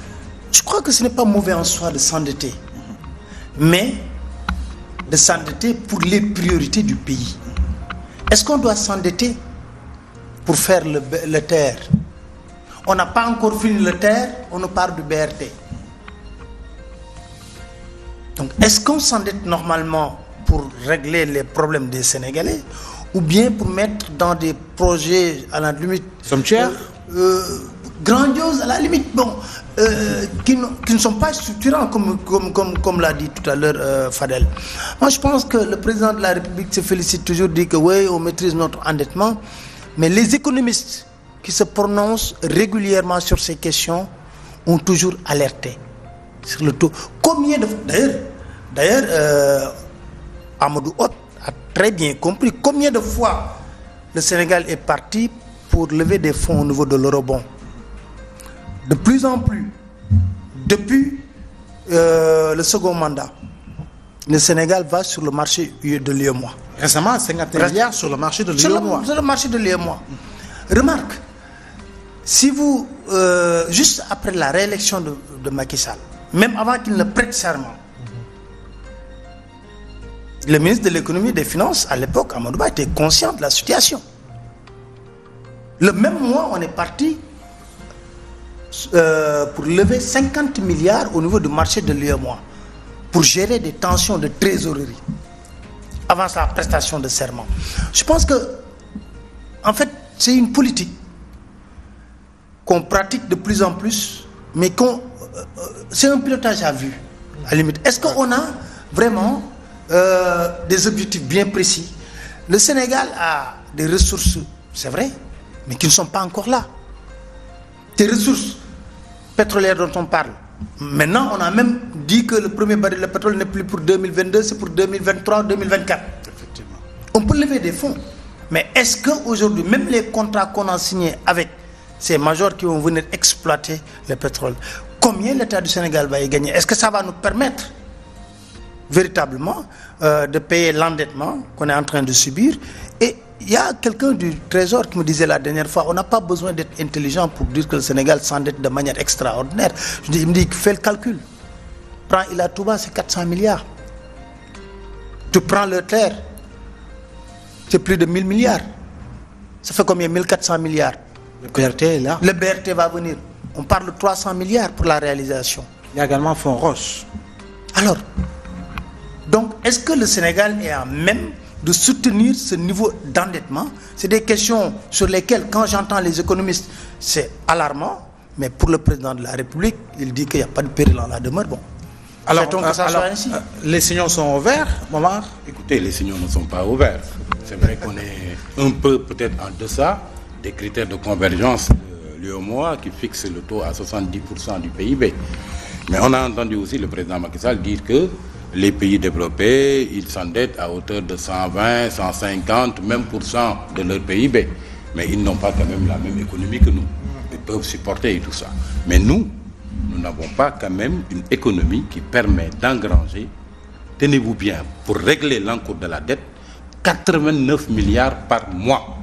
Je crois que ce n'est pas mauvais en soi de s'endetter, mais de s'endetter pour les priorités du pays. Est-ce qu'on doit s'endetter pour faire le TER? On n'a pas encore fini le TER, on nous parle du BRT. Donc, est-ce qu'on s'endette normalement pour régler les problèmes des Sénégalais, ou bien pour mettre dans des projets à la limite grandioses à la limite, qui ne sont pas structurants comme l'a dit tout à l'heure Fadel. Moi je pense que le président de la République se félicite toujours, dit que oui, on maîtrise notre endettement, mais les économistes qui se prononcent régulièrement sur ces questions ont toujours alerté sur le taux. Combien de... D'ailleurs, Amadou Hott a très bien compris combien de fois le Sénégal est parti pour lever des fonds au niveau de l'eurobond. De plus en plus, depuis le second mandat, le Sénégal va sur le marché de l'UEMOA. Récemment, 50 milliards sur le marché de l'UEMOA. Sur le marché de l'UEMOA. Remarque, si vous, juste après la réélection de Macky Sall, même avant qu'il ne prête serment, le ministre de l'économie et des finances, à l'époque, Amadou Ba, était conscient de la situation. Le même mois, on est parti pour lever 50 milliards au niveau du marché de l'UEMOA pour gérer des tensions de trésorerie avant sa prestation de serment. Je pense que, en fait, c'est une politique qu'on pratique de plus en plus, mais c'est un pilotage à vue, à la limite. Est-ce qu'on a vraiment des objectifs bien précis? Le Sénégal a des ressources, c'est vrai, mais qui ne sont pas encore là. Des ressources pétrolières dont on parle. Maintenant, on a même dit que le premier baril de pétrole n'est plus pour 2022, c'est pour 2023, 2024. Effectivement. On peut lever des fonds. Mais est-ce qu'aujourd'hui, même les contrats qu'on a signés avec ces majors qui vont venir exploiter le pétrole, combien l'État du Sénégal va y gagner? Est-ce que ça va nous permettre véritablement de payer l'endettement qu'on est en train de subir? Et il y a quelqu'un du Trésor qui me disait la dernière fois, on n'a pas besoin d'être intelligent pour dire que le Sénégal s'endette de manière extraordinaire. Il me dit, fais le calcul. Prends Ila Touba, c'est 400 milliards. Tu prends le TER, c'est plus de 1000 milliards. Ça fait combien? 1400 milliards. Le BRT est là. Le BRT va venir. On parle de 300 milliards pour la réalisation. Il y a également Fonds Roche. Alors, donc, est-ce que le Sénégal est à même de soutenir ce niveau d'endettement? C'est des questions sur lesquelles, quand j'entends les économistes, c'est alarmant. Mais pour le président de la République, il dit qu'il n'y a pas de péril en la demeure. Bon. Alors, les signaux sont ouverts, Momar? Écoutez, les signaux ne sont pas ouverts. C'est vrai qu'on est un peu peut-être en deçà des critères de convergence de l'UEMOA qui fixe le taux à 70% du PIB. Mais on a entendu aussi le président Macky Sall dire que les pays développés, ils s'endettent à hauteur de 120, 150, même % de leur PIB. Mais ils n'ont pas quand même la même économie que nous. Ils peuvent supporter et tout ça. Mais nous n'avons pas quand même une économie qui permet d'engranger, tenez-vous bien, pour régler l'encours de la dette, 89 milliards par mois.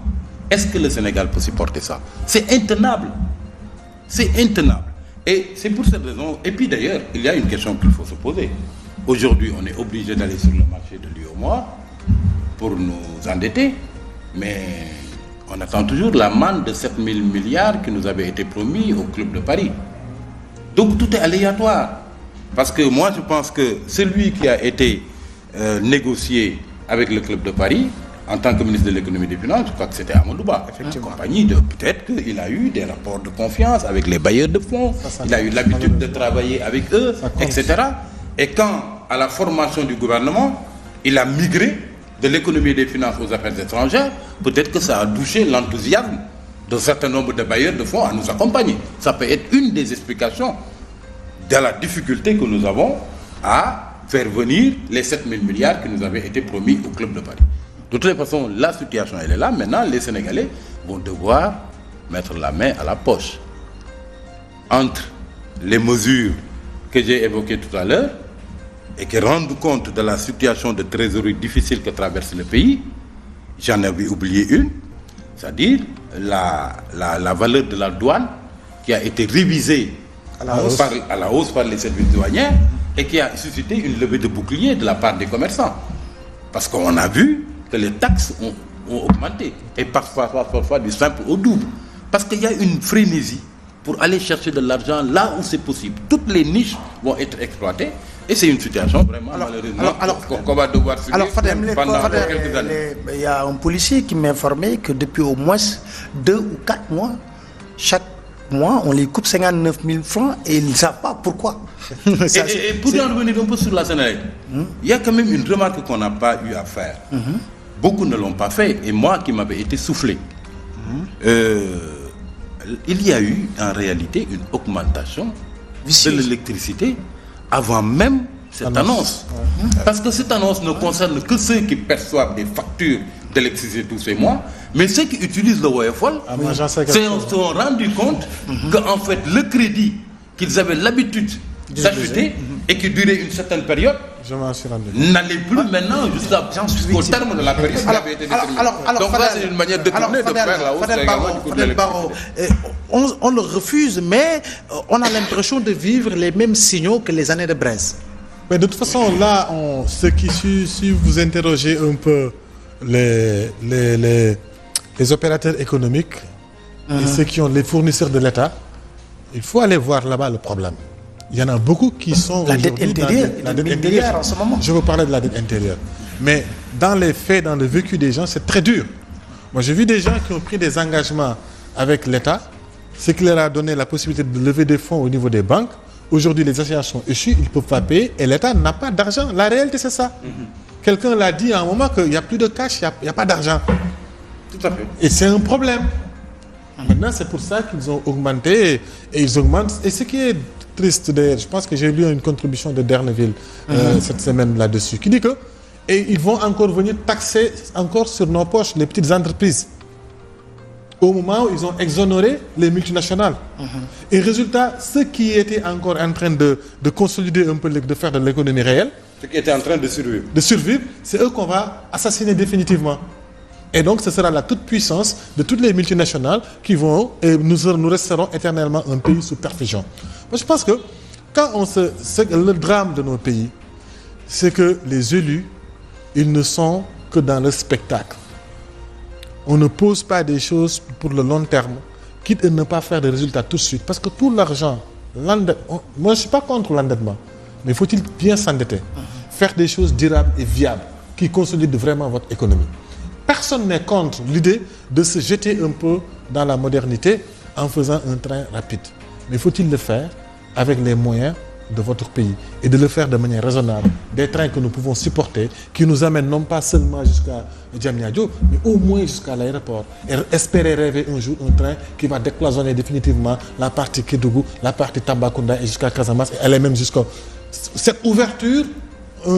Est-ce que le Sénégal peut supporter ça? C'est intenable. C'est intenable. Et c'est pour cette raison. Et puis d'ailleurs, il y a une question qu'il faut se poser. Aujourd'hui, on est obligé d'aller sur le marché de l'UEMOA pour nous endetter, mais on attend toujours la manne de 7 000 milliards qui nous avait été promis au Club de Paris. Donc tout est aléatoire. Parce que moi, je pense que celui qui a été négocié avec le Club de Paris, en tant que ministre de l'économie et des finances, je crois que c'était Amadou Ba. Effectivement. Compagnie de, peut-être qu'il a eu des rapports de confiance avec les bailleurs de fonds, il a eu l'habitude de travailler avec eux, etc. Et quand, à la formation du gouvernement, il a migré de l'économie et des finances aux affaires étrangères, peut-être que ça a touché l'enthousiasme d'un certain nombre de bailleurs de fonds à nous accompagner. Ça peut être une des explications de la difficulté que nous avons à faire venir les 7 000 milliards qui nous avaient été promis au Club de Paris. De toute façon, la situation, elle est là. Maintenant, les Sénégalais vont devoir mettre la main à la poche. Entre les mesures que j'ai évoquées tout à l'heure et qui rendent compte de la situation de trésorerie difficile que traverse le pays, j'en avais oublié une, c'est-à-dire la valeur de la douane qui a été révisée à la hausse par les services douaniers et qui a suscité une levée de bouclier de la part des commerçants. Parce qu'on a vu que les taxes ont augmenté, et parfois du simple au double. Parce qu'il y a une frénésie pour aller chercher de l'argent là où c'est possible. Toutes les niches vont être exploitées, et c'est une situation vraiment malheureusement qu'on va devoir subir pendant quelques années. Il y a un policier qui m'a informé que depuis au moins 2 ou 4 mois, chaque mois, on les coupe 59 000 francs et ils ne savent pas pourquoi. Et pour en revenir un peu sur la Sénélec, il y a quand même une remarque qu'on n'a pas eu à faire. Beaucoup ne l'ont pas fait, et moi qui m'avais été soufflé. Il y a eu en réalité une augmentation de l'électricité avant même cette annonce. Parce que cette annonce ne concerne que ceux qui perçoivent des factures d'électricité tous ces mois, mais ceux qui utilisent le Woyofol se sont rendus compte qu'en fait le crédit qu'ils avaient l'habitude d'acheter et qui durait une certaine période n'allait plus maintenant jusqu'au terme de la période qui avait été déterminée. Donc là, c'est une manière détournée de faire la hausse également du coût de l'électricité. On le refuse, mais on a l'impression de vivre les mêmes signaux que les années de Brest. Mais de toute façon, là, si vous interrogez un peu les opérateurs économiques et ceux qui ont les fournisseurs de l'État, il faut aller voir là-bas le problème. Il y en a beaucoup qui sont la dette intérieure en ce moment. Je veux parler de la dette intérieure. Mais dans les faits, dans le vécu des gens, c'est très dur. Moi, j'ai vu des gens qui ont pris des engagements avec l'État, ce qui leur a donné la possibilité de lever des fonds au niveau des banques. Aujourd'hui, les échéances sont échues, ils ne peuvent pas payer et l'État n'a pas d'argent. La réalité, c'est ça. Quelqu'un l'a dit à un moment qu'il n'y a plus de cash, il n'y a pas d'argent. Tout à fait. Et c'est un problème. Maintenant, c'est pour ça qu'ils ont augmenté et ils augmentent. Et ce qui est triste d'ailleurs, je pense que j'ai lu une contribution de Derneville cette semaine là-dessus, qui dit que ils vont encore venir taxer encore sur nos poches les petites entreprises. Au moment où ils ont exonéré les multinationales. Et résultat, ceux qui étaient encore en train de consolider un peu, de faire de l'économie réelle, ceux qui étaient en train de survivre, c'est eux qu'on va assassiner définitivement. Et donc, ce sera la toute-puissance de toutes les multinationales qui vont, et nous resterons éternellement un pays sous perfusion. Moi, je pense que le drame de nos pays, c'est que les élus, ils ne sont que dans le spectacle. On ne pose pas des choses pour le long terme, quitte à ne pas faire des résultats tout de suite. Parce que tout l'argent, moi je ne suis pas contre l'endettement, mais faut-il bien s'endetter, faire des choses durables et viables, qui consolident vraiment votre économie. Personne n'est contre l'idée de se jeter un peu dans la modernité en faisant un train rapide. Mais faut-il le faire avec les moyens de votre pays et de le faire de manière raisonnable. Des trains que nous pouvons supporter, qui nous amènent non pas seulement jusqu'à Diamniadio, mais au moins jusqu'à l'aéroport. Et espérer rêver un jour un train qui va décloisonner définitivement la partie Kédougou, la partie Tambacounda et jusqu'à Casamance, et aller même jusqu'à... Cette ouverture,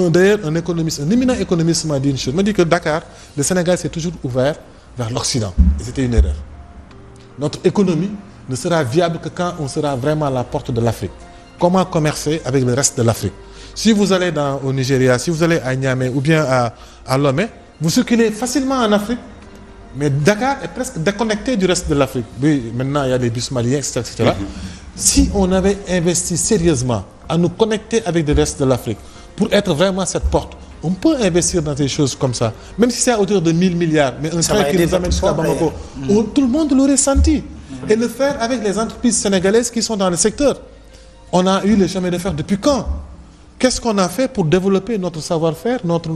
d'ailleurs, un éminent économiste m'a dit une chose. Il m'a dit que Dakar, le Sénégal s'est toujours ouvert vers l'Occident. Et c'était une erreur. Notre économie ne sera viable que quand on sera vraiment à la porte de l'Afrique. Comment commercer avec le reste de l'Afrique? Si vous allez au Nigeria, si vous allez à Niamey ou bien à Lomé, vous circulez facilement en Afrique. Mais Dakar est presque déconnecté du reste de l'Afrique. Oui, maintenant il y a des bus maliens, etc. Si on avait investi sérieusement à nous connecter avec le reste de l'Afrique pour être vraiment cette porte, on peut investir dans des choses comme ça, même si c'est à hauteur de 1000 milliards, mais un train qui nous amène jusqu'à Bamako, tout le monde l'aurait senti. Et le faire avec les entreprises sénégalaises qui sont dans le secteur. On a eu le chemin de fer depuis quand? Qu'est-ce qu'on a fait pour développer notre savoir-faire, notre?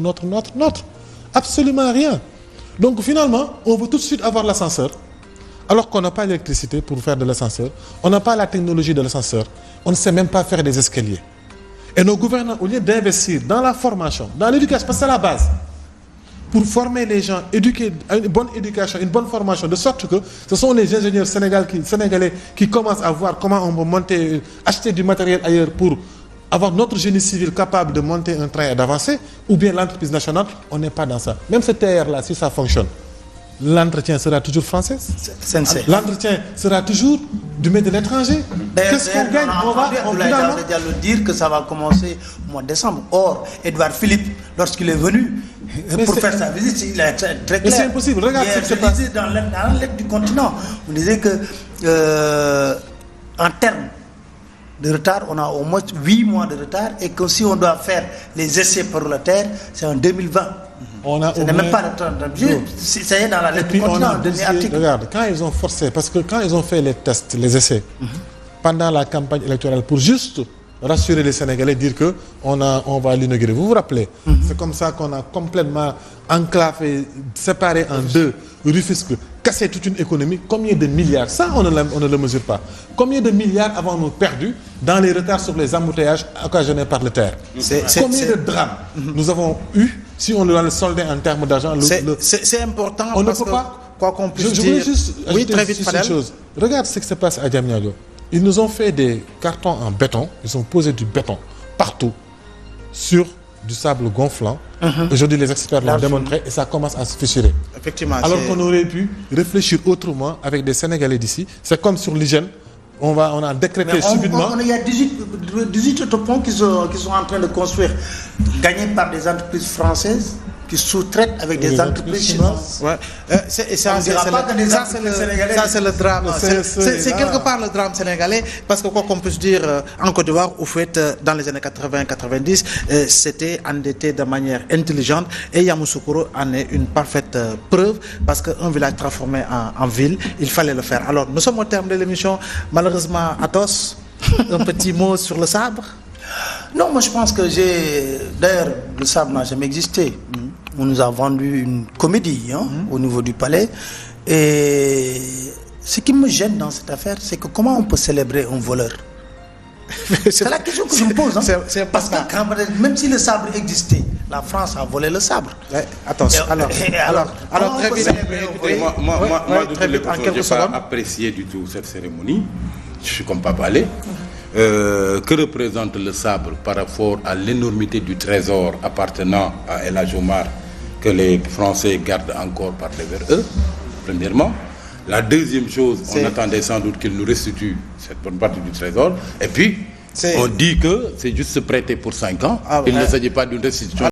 Absolument rien. Donc finalement, on veut tout de suite avoir l'ascenseur, alors qu'on n'a pas l'électricité pour faire de l'ascenseur, on n'a pas la technologie de l'ascenseur, on ne sait même pas faire des escaliers. Et nos gouvernants, au lieu d'investir dans la formation, dans l'éducation, parce que c'est la base, pour former les gens, éduquer à une bonne éducation, une bonne formation, de sorte que ce sont les ingénieurs sénégalais qui commencent à voir comment on peut monter, acheter du matériel ailleurs pour avoir notre génie civil capable de monter un train et d'avancer, ou bien l'entreprise nationale, on n'est pas dans ça. Même ce TR-là, si ça fonctionne, l'entretien sera toujours français. L'entretien sera toujours du maître de l'étranger. Qu'est-ce qu'on gagne? On va le dire que ça va commencer au mois de décembre. Or, Edouard Philippe, lorsqu'il est venu pour faire sa visite, il a été très clair. Mais c'est impossible. Regarde ce qui se passe. Dans l'aide du continent, on disait que en termes de retard, on a au moins 8 mois de retard, et que si on doit faire les essais pour la Terre, c'est en 2020. Ce n'est même pas le temps d'objet. Ça y est dans la lettre du continent, dernier article. Regarde, quand ils ont forcé, parce que quand ils ont fait les tests, les essais, pendant la campagne électorale, pour juste rassurer les Sénégalais, dire que on va l'inaugurer. Vous vous rappelez? C'est comme ça qu'on a complètement enclavé, séparé en deux, Rufisque, cassé toute une économie. Combien de milliards? Ça, on ne le mesure pas. Combien de milliards avons-nous perdu dans les retards sur les embouteillages occasionnés par le terre? Combien de drames nous avons eu si on doit le solder en termes d'argent? C'est important. On parce ne peut que, pas. Quoi qu'on puisse Je dire. voulais juste oui, très vite, une chose. Regarde ce qui se passe à Diamniadio. Ils nous ont fait des cartons en béton. Ils ont posé du béton partout sur du sable gonflant. Aujourd'hui, les experts l'ont démontré et ça commence à se fissurer. Effectivement. Alors qu'on aurait pu réfléchir autrement avec des Sénégalais d'ici. C'est comme sur l'hygiène. On a décrété subitement. Il y a 18 autres ponts qui sont en train de construire, gagnés par des entreprises françaises qui sous-traitent avec des entreprises chinoises. Ouais. Ça, c'est le drame. C'est quelque part le drame sénégalais, parce que quoi qu'on puisse dire, en Côte d'Ivoire, au fait, dans les années 80-90, c'était endetté de manière intelligente, et Yamoussoukro en est une parfaite preuve, parce qu'un village transformé en ville, il fallait le faire. Alors, nous sommes au terme de l'émission. Malheureusement, Athos, un petit mot sur le sabre? Non, moi je pense que d'ailleurs, le sabre n'a jamais existé. On nous a vendu une comédie au niveau du palais. Et ce qui me gêne dans cette affaire, c'est que comment on peut célébrer un voleur? C'est la question que je me pose. Parce que même si le sabre existait, la France a volé le sabre. Attention. Alors très vite. Moi, de toutes les façons, je n'ai pas apprécié du tout cette cérémonie. Je suis comme Papa Alé. Que représente le sabre par rapport à l'énormité du trésor appartenant à El Hadj Omar, que les Français gardent encore par devers eux, premièrement. La deuxième chose, on attendait sans doute qu'ils nous restituent cette bonne partie du trésor. Et puis, on dit que c'est juste se prêter pour 5 ans. Il ne s'agit pas d'une restitution.